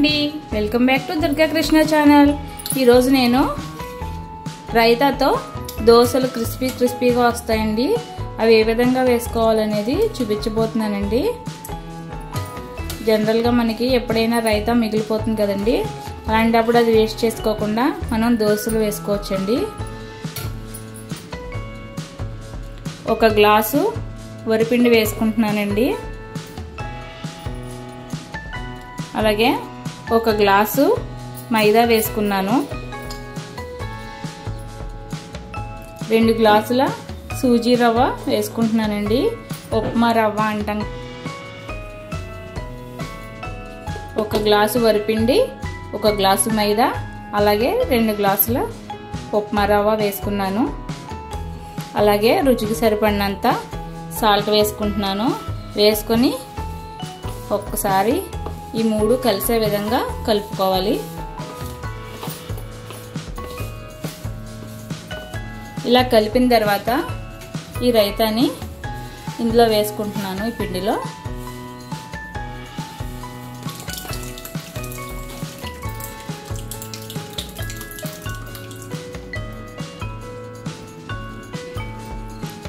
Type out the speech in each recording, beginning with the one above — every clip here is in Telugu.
అండి, welcome back to Durga Krishna channel. ఈరోజు నేను రైతాతో దోశలు క్రిస్పీగా వస్తాయండి. అవి ఏ విధంగా వేసుకోవాలనేది చూపించబోతున్నానండి. జనరల్గా మనకి ఎప్పుడైనా రైతా మిగిలిపోతుంది కదండి, అలాంటప్పుడు అది వేస్ట్ చేసుకోకుండా మనం దోశలు వేసుకోవచ్చండి. ఒక గ్లాసు వరిపిండి వేసుకుంటున్నానండి. అలాగే ఒక గ్లాసు మైదా వేసుకున్నాను. 2 గ్లాసుల సూజీ రవ్వ వేసుకుంటున్నానండి. ఉప్మా రవ్వ అంటాం. 1 గ్లాసు వరిపిండి, 1 గ్లాసు మైదా, అలాగే 2 గ్లాసుల ఉప్మా రవ్వ వేసుకున్నాను. అలాగే రుచికి సరిపడినంత సాల్ట్ వేసుకుంటున్నాను. వేసుకొని ఒక్కసారి ఈ 3 కలిసే విధంగా కలుపుకోవాలి. ఇలా కలిపిన తర్వాత ఈ రైతాని ఇందులో వేసుకుంటున్నాను. ఈ పిండిలో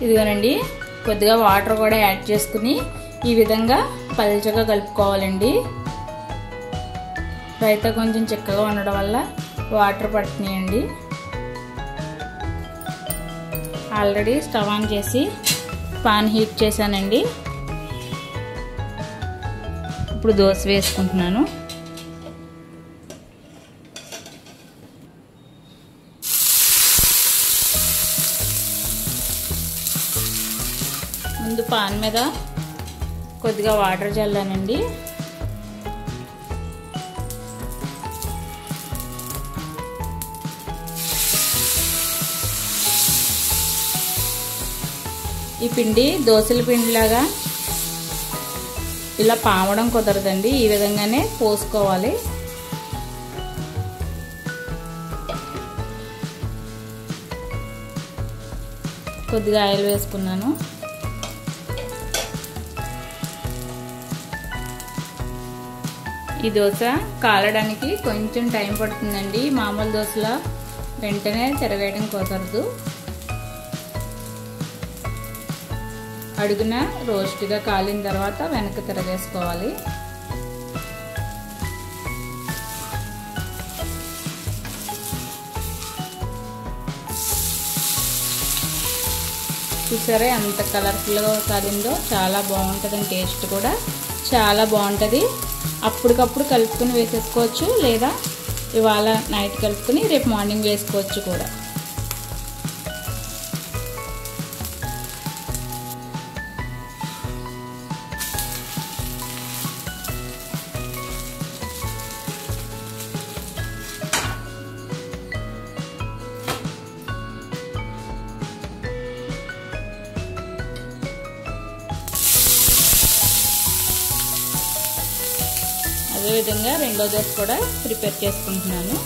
ఇదిగోనండి, కొద్దిగా వాటర్ కూడా యాడ్ చేసుకుని ఈ విధంగా పల్చగా కలుపుకోవాలండి. రైతా కొంచెం చిక్కగా ఉండడం వల్ల వాటర్ పడుతున్నాయండి. ఆల్రెడీ స్టవ్ ఆన్ చేసి పాన్ హీట్ చేశానండి. ఇప్పుడు దోశ వేసుకుంటున్నాను. ముందు పాన్ మీద కొద్దిగా వాటర్ చల్లానండి. ఈ పిండి దోశల పిండిలాగా ఇలా పామడం కుదరదండి. ఈ విధంగానే పోసుకోవాలి. కొద్దిగా ఆయిల్ వేసుకున్నాను. ఈ దోశ కాలడానికి కొంచెం టైం పడుతుందండి. మామూలు దోశల వెంటనే తిరగేయడం కుదరదు. అడుగున రోస్ట్గా కాలిన తర్వాత వెనక్కి తిరగేసుకోవాలి. చూసారా ఎంత కలర్ఫుల్గా కాలిందో. చాలా బాగుంటుందండి. టేస్ట్ కూడా చాలా బాగుంటుంది. అప్పటికప్పుడు కలుపుకొని వేసేసుకోవచ్చు, లేదా ఇవాళ నైట్ కలుపుకొని రేపు మార్నింగ్ వేసుకోవచ్చు కూడా. అదేవిధంగా రెండో దోశ కూడా ప్రిపేర్ చేసుకుంటున్నాను.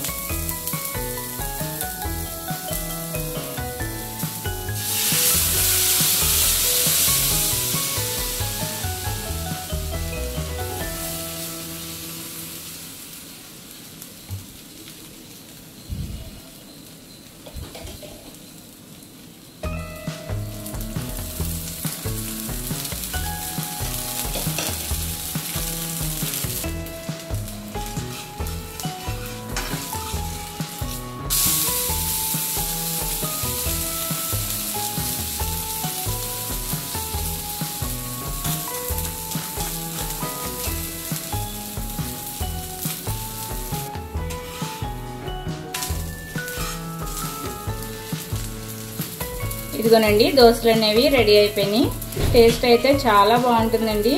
ఇదిగోనండి, దోశలు అనేవి రెడీ అయిపోయినాయి. టేస్ట్ అయితే చాలా బాగుంటుందండి.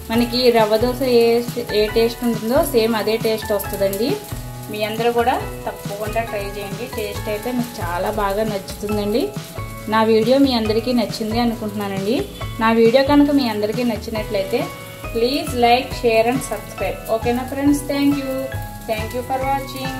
మనకి రవ్వ దోశ ఏ టేస్ట్ ఉంటుందో సేమ్ అదే టేస్ట్ వస్తుందండి. మీ అందరూ కూడా తప్పకుండా ట్రై చేయండి. టేస్ట్ అయితే మీకు చాలా బాగా నచ్చుతుందండి. నా వీడియో మీ అందరికీ నచ్చింది అనుకుంటున్నానండి. నా వీడియో కనుక మీ అందరికీ నచ్చినట్లయితే please like, share and subscribe. ఓకేనా friends? Thank you for watching.